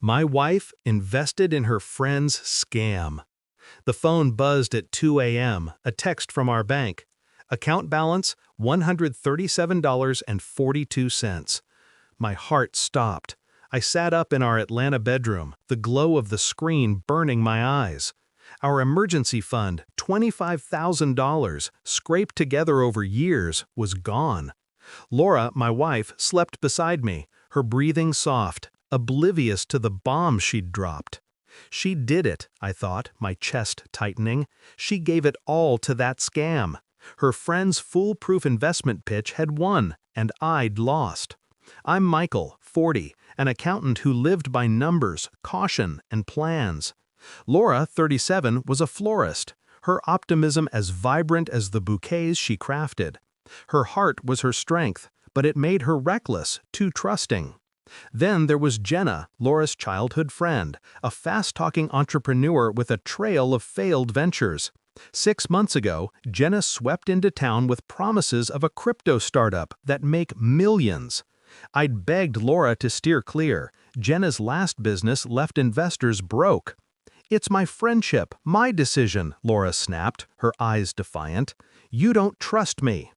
My wife invested in her friend's scam. The phone buzzed at 2 a.m., a text from our bank. Account balance, $137.42. My heart stopped. I sat up in our Atlanta bedroom, the glow of the screen burning my eyes. Our emergency fund, $25,000, scraped together over years, was gone. Laura, my wife, slept beside me, her breathing soft, oblivious to the bomb she'd dropped. She did it, I thought, my chest tightening. She gave it all to that scam. Her friend's foolproof investment pitch had won, and I'd lost. I'm Michael, 40, an accountant who lived by numbers, caution, and plans. Laura, 37, was a florist, her optimism as vibrant as the bouquets she crafted. Her heart was her strength, but it made her reckless, too trusting. Then there was Jenna, Laura's childhood friend, a fast-talking entrepreneur with a trail of failed ventures. 6 months ago, Jenna swept into town with promises of a crypto startup that make millions. I'd begged Laura to steer clear. Jenna's last business left investors broke. "It's my friendship, my decision," Laura snapped, her eyes defiant. "You don't trust me."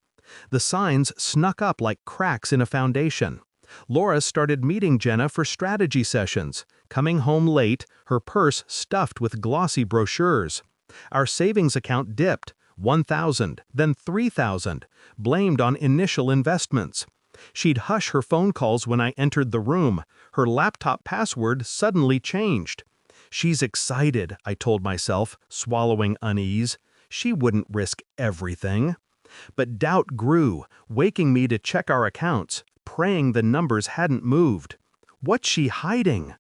The signs snuck up like cracks in a foundation. Laura started meeting Jenna for strategy sessions, coming home late, her purse stuffed with glossy brochures. Our savings account dipped, 1,000, then 3,000, blamed on initial investments. She'd hush her phone calls when I entered the room. Her laptop password suddenly changed. "She's excited," I told myself, swallowing unease. She wouldn't risk everything. But doubt grew, waking me to check our accounts, praying the numbers hadn't moved. What's she hiding?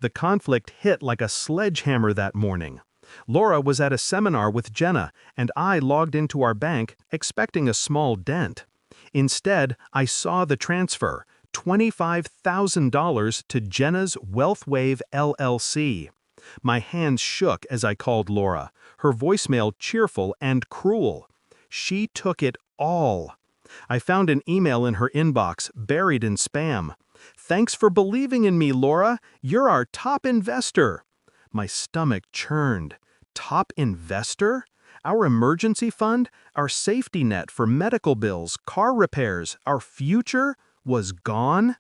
The conflict hit like a sledgehammer that morning. Laura was at a seminar with Jenna, and I logged into our bank, expecting a small dent. Instead, I saw the transfer, $25,000 to Jenna's WealthWave LLC. My hands shook as I called Laura, her voicemail cheerful and cruel. She took it all. I found an email in her inbox, buried in spam. "Thanks for believing in me, Laura. You're our top investor." My stomach churned. Top investor? Our emergency fund, our safety net for medical bills, car repairs, our future was gone?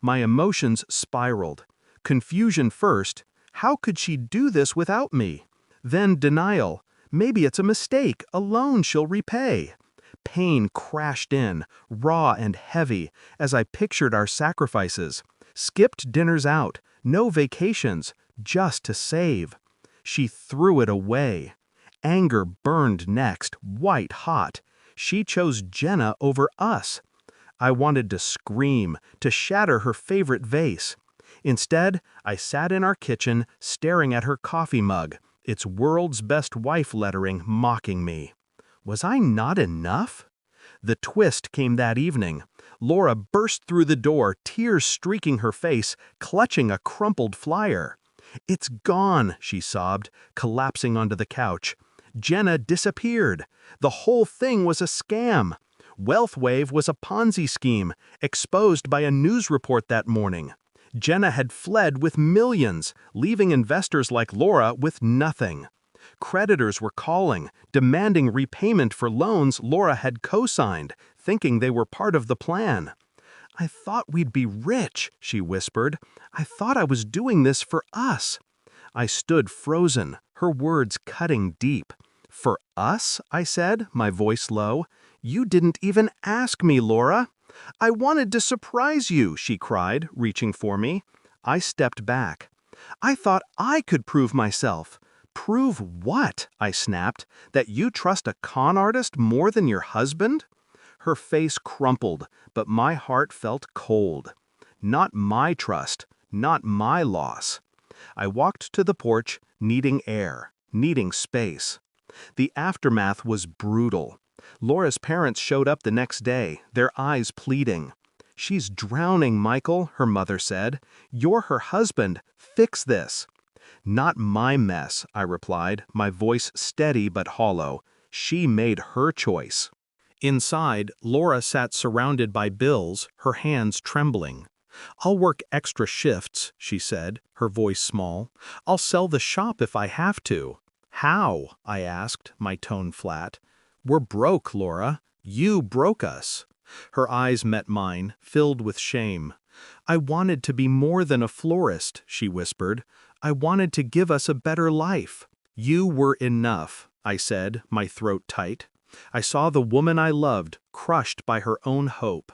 My emotions spiraled. Confusion first. How could she do this without me? Then denial. Maybe it's a mistake, a loan she'll repay. Pain crashed in, raw and heavy, as I pictured our sacrifices. Skipped dinners out, no vacations, just to save. She threw it away. Anger burned next, white hot. She chose Jenna over us. I wanted to scream, to shatter her favorite vase. Instead, I sat in our kitchen, staring at her coffee mug, its world's best wife lettering mocking me. Was I not enough? The twist came that evening. Laura burst through the door, tears streaking her face, clutching a crumpled flyer. "It's gone," she sobbed, collapsing onto the couch. Jenna disappeared. The whole thing was a scam. WealthWave was a Ponzi scheme, exposed by a news report that morning. Jenna had fled with millions, leaving investors like Laura with nothing. Creditors were calling, demanding repayment for loans Laura had co-signed, thinking they were part of the plan. "I thought we'd be rich," she whispered. "I thought I was doing this for us." I stood frozen, her words cutting deep. "For us?" I said, my voice low. "You didn't even ask me, Laura." "I wanted to surprise you," she cried, reaching for me. I stepped back. "I thought I could prove myself." "Prove what?" I snapped. "That you trust a con artist more than your husband?" Her face crumpled, but my heart felt cold. Not my trust, not my loss. I walked to the porch, needing air, needing space. The aftermath was brutal. Laura's parents showed up the next day, their eyes pleading. "She's drowning, Michael," her mother said. "You're her husband. Fix this." "Not my mess," I replied, my voice steady but hollow. She made her choice. Inside, Laura sat surrounded by bills, her hands trembling. "I'll work extra shifts," she said, her voice small. "I'll sell the shop if I have to." "How?" I asked, my tone flat. "We're broke, Laura. You broke us." Her eyes met mine, filled with shame. "I wanted to be more than a florist," she whispered. "I wanted to give us a better life." "You were enough," I said, my throat tight. I saw the woman I loved crushed by her own hope.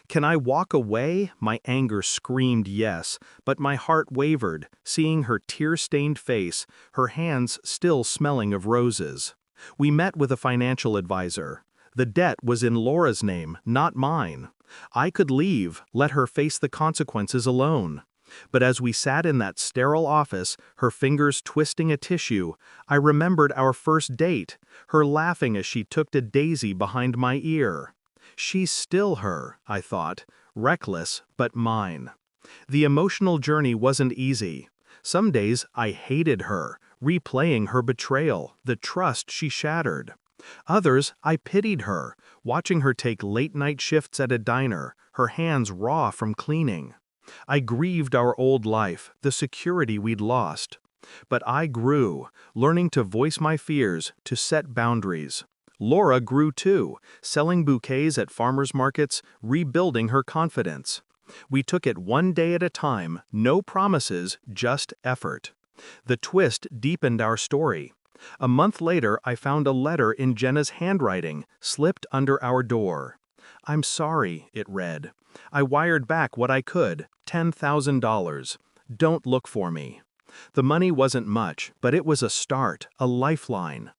"Can I walk away?" My anger screamed yes, but my heart wavered, seeing her tear-stained face, her hands still smelling of roses. We met with a financial advisor. The debt was in Laura's name, not mine. I could leave, let her face the consequences alone. But as we sat in that sterile office, her fingers twisting a tissue, I remembered our first date, her laughing as she tucked a daisy behind my ear. She's still her, I thought, reckless but mine. The emotional journey wasn't easy. Some days I hated her, replaying her betrayal, the trust she shattered. Others I pitied her, watching her take late-night shifts at a diner, her hands raw from cleaning. I grieved our old life, the security we'd lost. But I grew, learning to voice my fears, to set boundaries. Laura grew too, selling bouquets at farmers markets, rebuilding her confidence. We took it one day at a time, no promises, just effort. The twist deepened our story. A month later, I found a letter in Jenna's handwriting, slipped under our door. "I'm sorry," it read. "I wired back what I could, $10,000. Don't look for me." The money wasn't much, but it was a start, a lifeline.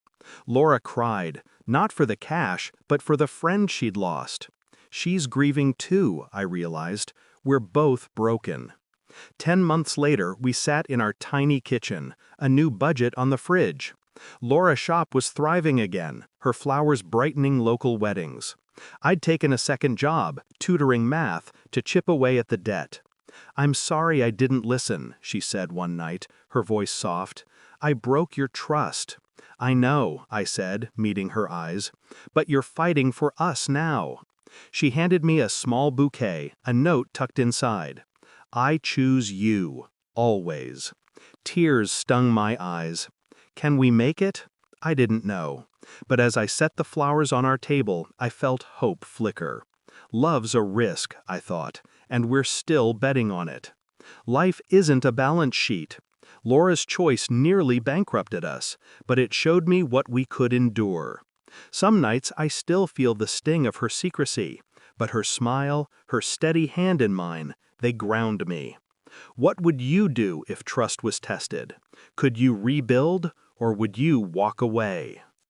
Laura cried, not for the cash, but for the friend she'd lost. She's grieving too, I realized. We're both broken. 10 months later, we sat in our tiny kitchen, a new budget on the fridge. Laura's shop was thriving again, her flowers brightening local weddings. I'd taken a second job, tutoring math, to chip away at the debt. "I'm sorry I didn't listen," she said one night, her voice soft. "I broke your trust." "I know," I said, meeting her eyes. "But you're fighting for us now." She handed me a small bouquet, a note tucked inside. "I choose you, always." Tears stung my eyes. Can we make it? I didn't know. But as I set the flowers on our table, I felt hope flicker. Love's a risk, I thought, and we're still betting on it. Life isn't a balance sheet. Laura's choice nearly bankrupted us, but it showed me what we could endure. Some nights I still feel the sting of her secrecy, but her smile, her steady hand in mine, they ground me. What would you do if trust was tested? Could you rebuild, or would you walk away?